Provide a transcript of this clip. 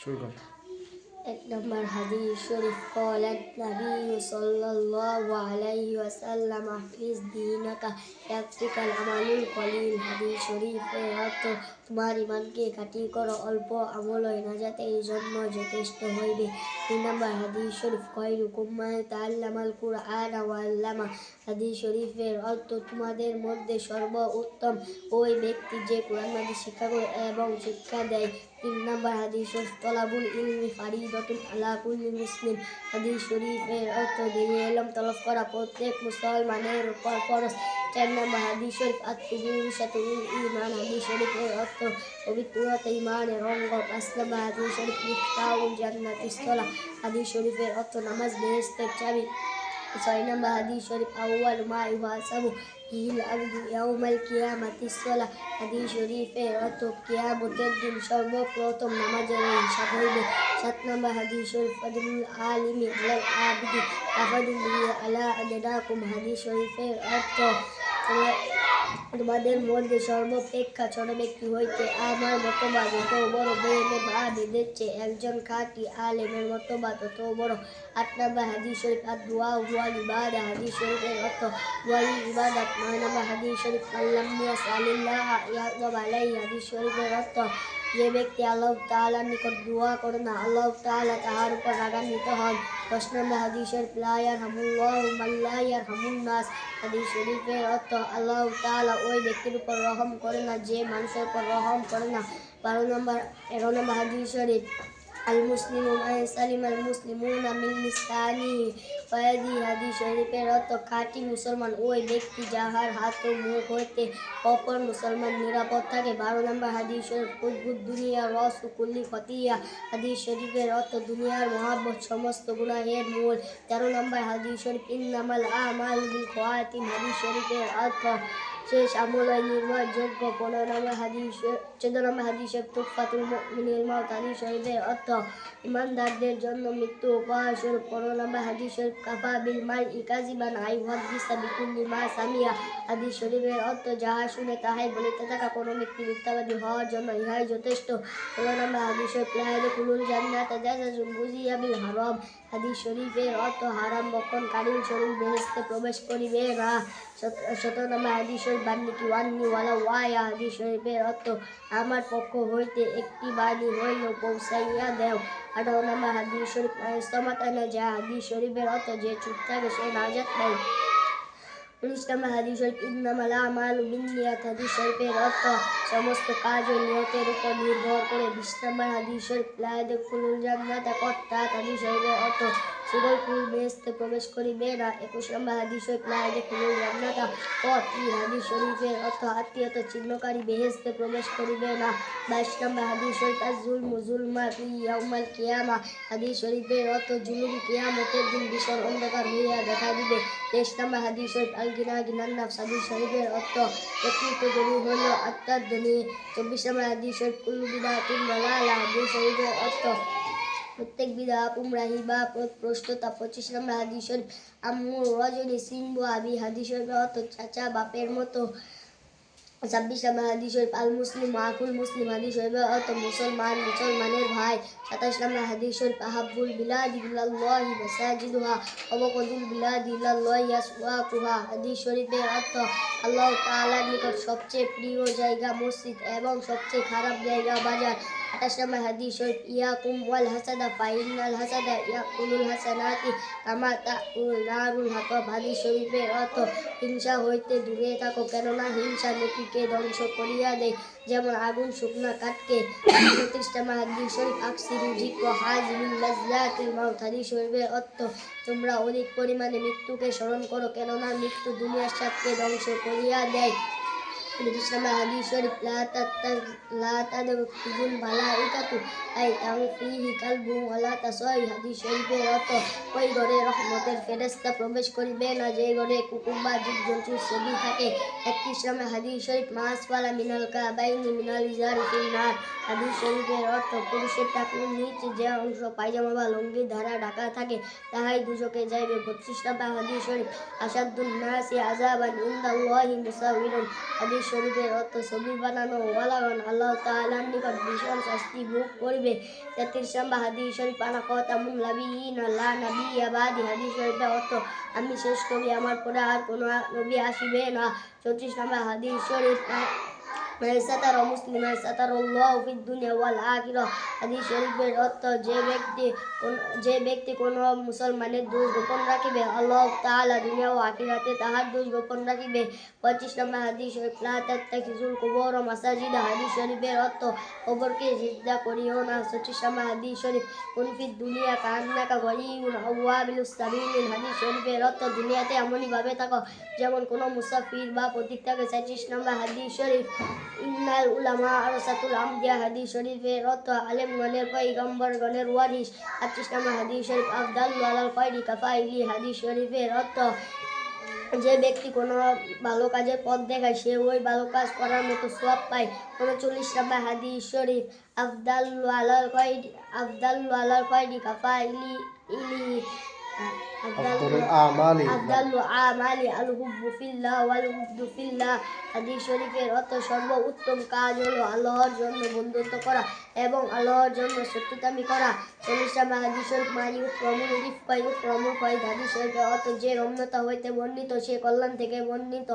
শুরু কর। এক নম্বর হাদিস শরীফ قال النبي صلى الله عليه وسلم احفظ دينك يكفيك العمل القليل। হাদিস শরীফের অর্থ তোমার ইমানকে খাঁটি করো, অল্প আমলই নাজাতের জন্য যথেষ্ট হইবে। 2 নম্বর হাদিস শরীফ খায়রুকুম মান তাআল্লামাল কুরআন ওয়া আল্লামা। হাদিস শরীফের অর্থ তোমাদের মধ্যে সর্বোত্তম ওই ব্যক্তি যে কোরআন মাজিদ শিক্ষা করে এবং শিক্ষা দেয়। 3 নম্বর হাদিস শরীফ তলাবুল ইলমি ফারিদাতুন আলা কুল্লি মুসলিম। হাদিস শরীফের অর্থ দিনের ইলম তলব করা প্রত্যেক মুসলমানের উপর ফরজ। 4 নম্বর হাদিস শরীফ আত-তুহুর শাতরুল ঈমান। হাদিস শরীফের অর্থ পবিত্রতা ঈমানের অঙ্গ। 5 নম্বর হাদিস শরীফ মিফতাহুল জান্নাতিস সালাহ। হাদিস শরীফের অর্থ নামাজ বেহেশতের চাবি। 6 নম্বর হাদিস শরীফ আউয়ালু মা ইউহাসাবু বিহিল আবদু ইয়াউমাল কিয়ামাতিস সালাহ। হাদিস শরীফের অর্থ কিয়ামতের দিন সর্বপ্রথম নামাজের হিসাব হইবে। 7 নম্বর হাদিস শরীফ ফাদলুল আলিমি আলাল আবিদি কাফাদুলিহি আলা আদনাকুম। হাদিস শরীফের অর্থ তোমাদের মধ্যে সর্বাপেক্ষা ছোট ব্যক্তি হইতে আমার মতবাদ যত বড়, বেদের চেয়ে একজন খাঁটি আলেমের মতবাদ তত বড়। 8 নম্বর হাদিস শরীফ আদ-দুআ ওয়াল ইবাদা। হাদিস শরীফের অর্থ ওয়াল ইবাদাত। 9 নম্বর হাদিস শরীফ আল্লাম ইয়াসআলিল্লাহ ইয়াগদাব আলাইহি। হাদিস শরীফের অর্থ যে ব্যক্তি আল্লাহ তাআলার নিকট দোয়া করে না, আল্লাহ তাআলা তাহার উপর রাগান্বিত হন। 10 নম্বর হাদিস শরীফ লা ইয়ারহামুল্লাহু মান লা ইয়ারহামুন নাস। হাদিস শরীফের অর্থ আল্লাহ তাআলা ওই ব্যক্তির উপর রহম করে না যে মানুষের উপর রহম করে না। 11 নম্বর হাদিস শরীফ আল মুসলিমু মান সালিমাল মুসলিমুনা মিন লিসানিহি ওয়া ইয়াদিহি। হাদিস শরীফের অর্থ খাঁটি মুসলমান ওই ব্যক্তি যাহার হাত ও মুখ হইতে অপর মুসলমান নিরাপদ থাকে। 12 নম্বর হাদিস শরীফ হুব্বুদ দুনিয়া রাসু কুল্লি খতিয়া। হাদিস শরীফের অর্থ দুনিয়ার মহব্বত সমস্ত গুনাহের মূল। 13 নম্বর হাদিস শরীফ ইন্নামাল আমালু বিল খাওয়াতিম। হাদিস শরীফের অর্থ শেষ আমলই নির্ভরযোগ্য। 14 নম্বর হাদিস শরীফ তুহফাতুল মুমিনিল মাউত। হাদিস শরীফের অর্থ ইমানদারদের জন্য মৃত্যু উপহার স্বরূপ। 15 নম্বর হাদিস শরীফ কাফা বিল মারই কাযিবান আন ইউহাদ্দিসা বিকুল্লি মা সামিআ। হাদিস শরীফের অর্থ যাহা শুনে তাহাই বলিতে থাকা, কোনো ব্যক্তি মিথ্যাবাদী হওয়ার জন্য ইহাই যথেষ্ট। 16 নম্বর হাদিস শরীফ লা ইয়াদখুলুল জান্নাতা জাসাসুন গুযিয়া বিল হারাম। হাদিস শরীফের অর্থ হারাম ভক্ষণকারীর শরীর বেহেশতে প্রবেশ করিবে না। 17 নম্বর হাদিস শরীফ বান্নিকি ওয়ান্নি ওয়ালাউ আয়া। হাদিস শরীফের অর্থ আমার পক্ষ হইতে একটি বাণী হইলেও পৌঁছাইয়া দেও। 18 নম্বর হাদিস শরীফ ইসমাতা নাজা। হাদিস শরীফের অর্থ যে চুপ থাকে সে নাজাত পায়। 19 নম্বর হাদিস শরীফ ইন্নামাল আমালু বিন্নিয়াত। হাদিস শরীফের অর্থ সমস্ত কাজ ও নিয়তের উপর নির্ভর করে। 20 নম্বর হাদিস শরীফ লা ইয়াদখুলুল জান্নাতা কত্তাত। হাদিস শরীফের অর্থ সুগরকুল বেহেশতে প্রবেশ করিবে না। 21 নম্বর হাদিস শরীফ লা ইয়াদখুলুল জান্নাতা কাতিল। হাদিস শরীফের অর্থ আত্মীয়তা ছিন্নকারী বেহেশতে প্রবেশ করিবে না। 22 নম্বর হাদিস শরীফ আয-যুলমু যুলমাতুন ইয়াউমাল কিয়ামা। হাদিস শরীফের অর্থ জুলুম কিয়ামতের দিন ভীষণ অন্ধকার হইয়া দেখা দিবে। 23 নম্বর হাদিস শরীফ আল গিনা গিনান নাফস। হাদিস শরীফের অর্থ প্রকৃত ধনী হল আত্মার ধনী। 24 নম্বর হাদিস শরীফ কুল্লু বিদআতিন দালালা। হাদিস শরীফের অর্থ প্রত্যেক বিদআত গুমরাহি বা পথভ্রষ্টতা। 25 নম্বর হাদিস শরীফ আম্মুর রাজুলি সিনবু আবি। হাদিস শরীফের অর্থ চাচা বাপের মতো। 26 নম্বর হাদিস শরীফ আল মুসলিম আকুল মুসলিম। হাদিস শরীফের অর্থ মুসলমান মুসলমানের ভাই। 27 নম্বর হাদিস শরীফ আহাব্বুল বিলাদি ইলাল্লাহি মাসাজিদুহা ওয়া আবগাদুল বিলাদি ইলাল্লাহি আসওয়াকুহা। হাদিস শরীফের অর্থ আল্লাহ তাআলার নিকট সবচেয়ে প্রিয় জায়গা মসজিদ এবং সবচেয়ে খারাপ জায়গা বাজার। 28 নম্বর হাদিস শরীফ ইয়াকুম ওয়াল হাসাদা ফাইন্নাল হাসাদা ইয়াকুলুল হাসানাতি কামা তাকুল নারুল হাতাব। হাদিস শরীফের অর্থ হিংসা হইতে দূরে থাকো, কেননা হিংসা নেকিকে ধ্বংস করিয়া দেয় যেমন আগুন শুকনা কাঠকে। 29 নম্বর হাদিস শরীফ আকসিরু যিকরা হাযিমিল লাযযাতিল মাউত। হাদিস শরীফের অর্থ তোমরা অধিক পরিমাণে মৃত্যুকে স্মরণ করো, কেননা মৃত্যু দুনিয়ার স্বাদকে ধ্বংস করিয়া দেয়। 30 নম্বর হাদিস শরীফ লা তাদখুলুল মালাইকাতু বাইতান ফীহি কালবুন ওয়ালা তাসাই। হাদিস শরীফের অর্থ ওই ঘরে রহমতের ফেরেশতা প্রবেশ করিবে না যে ঘরে কুকুর বা জীবজন্তুর ছবি থাকে। 31 নম্বর হাদিস শরীফ মা আসফালা মিনাল কাবাইনি মিনাল ইজারি ফিন্নার। হাদিস শরীফের অর্থ পুরুষের টাকনুর নিচে যে অংশ পায়জামা বা লুঙ্গি দ্বারা ঢাকা থাকে তাহাই দুজকে যাইবে। 32 নম্বর হাদিস শরীফ আশাদ্দুন নাসি আযাবান ইনদাল্লাহি মুসাউইরুন। হাদিস হাদিস শরীফের অর্থ ছবি বানানো ওয়ালাগণ আল্লাহ তাআলার নিকট ভীষণ শাস্তি ভোগ করবে। 33 নম্বর হাদিস শরীফ আনা খাতামুন নাবিয়্যিন লা নাবিয়্যা বাদি। হাদিস শরীফের অর্থ আমি শেষ নবী, আমার পরে আর কোনো নবী আসিবে না। 34 নম্বর হাদিস শরীফ মান সাতারা মুসলিমান সাতারাল্লাহু ফিদ দুনিয়া ওয়াল আখিরাহ। হাদিস শরীফের অর্থ যে ব্যক্তি কোনো মুসলমানের দোষ গোপন রাখিবে, আল্লাহ তাআলা দুনিয়া ও আখিরাতে তাহার দোষ গোপন রাখিবে। 25 নম্বর হাদিস শরীফ লা তাত্তাখিযুল কুবুর মাসাজিদা। হাদিস শরীফের অর্থ কবরকে সিজদা করিও না। 36 নম্বর হাদিস শরীফ কুন ফিদ দুনিয়া কান্নাকা গরিবুন আও ওয়াবিলুস সাবিলিন। হাদিস শরীফের অর্থ দুনিয়াতে এমনই ভাবে থাকো যেমন কোনো মুসাফির বা পথিক থাকে। 37 নম্বর হাদিস শরীফ ইন্নাল উলামা আরাসাতুল আমবিয়া। হাদিস শরীফের অর্থ আলেমগণের পয়গম্বরগণের ওয়ারিস। 38 নম্বর হাদিস শরীফ আফদালু আলাল খায়রি কাফাইলি। হাদিস শরীফের অর্থ যে ব্যক্তি কোনো ভালো কাজের পথ দেখায় সে ওই ভালো কাজ করার মতো সওয়াব পায়। 39 নম্বর হাদিস শরীফ আফদালু আলাল খায়রি কাফাইলি আফদালু আমালি আল হুব্বু ফিল্লাহ ওয়াল বুগদু ফিল্লাহ। হাদিস শরীফের অর্থ সর্বোত্তম কাজ হলো আল্লাহর জন্য বন্ধুত্ব করা এবং আল্লাহর জন্য শত্রুতামি করা। 40 নম্বর হাদিস শরীফ মা ইউকরামুল রিফকা ইউকরামুল ফাইদ। হাদিস শরীফের অর্থ যে রম্যতা হইতে বর্ণিত সে কল্যাণ থেকে বর্ণিত।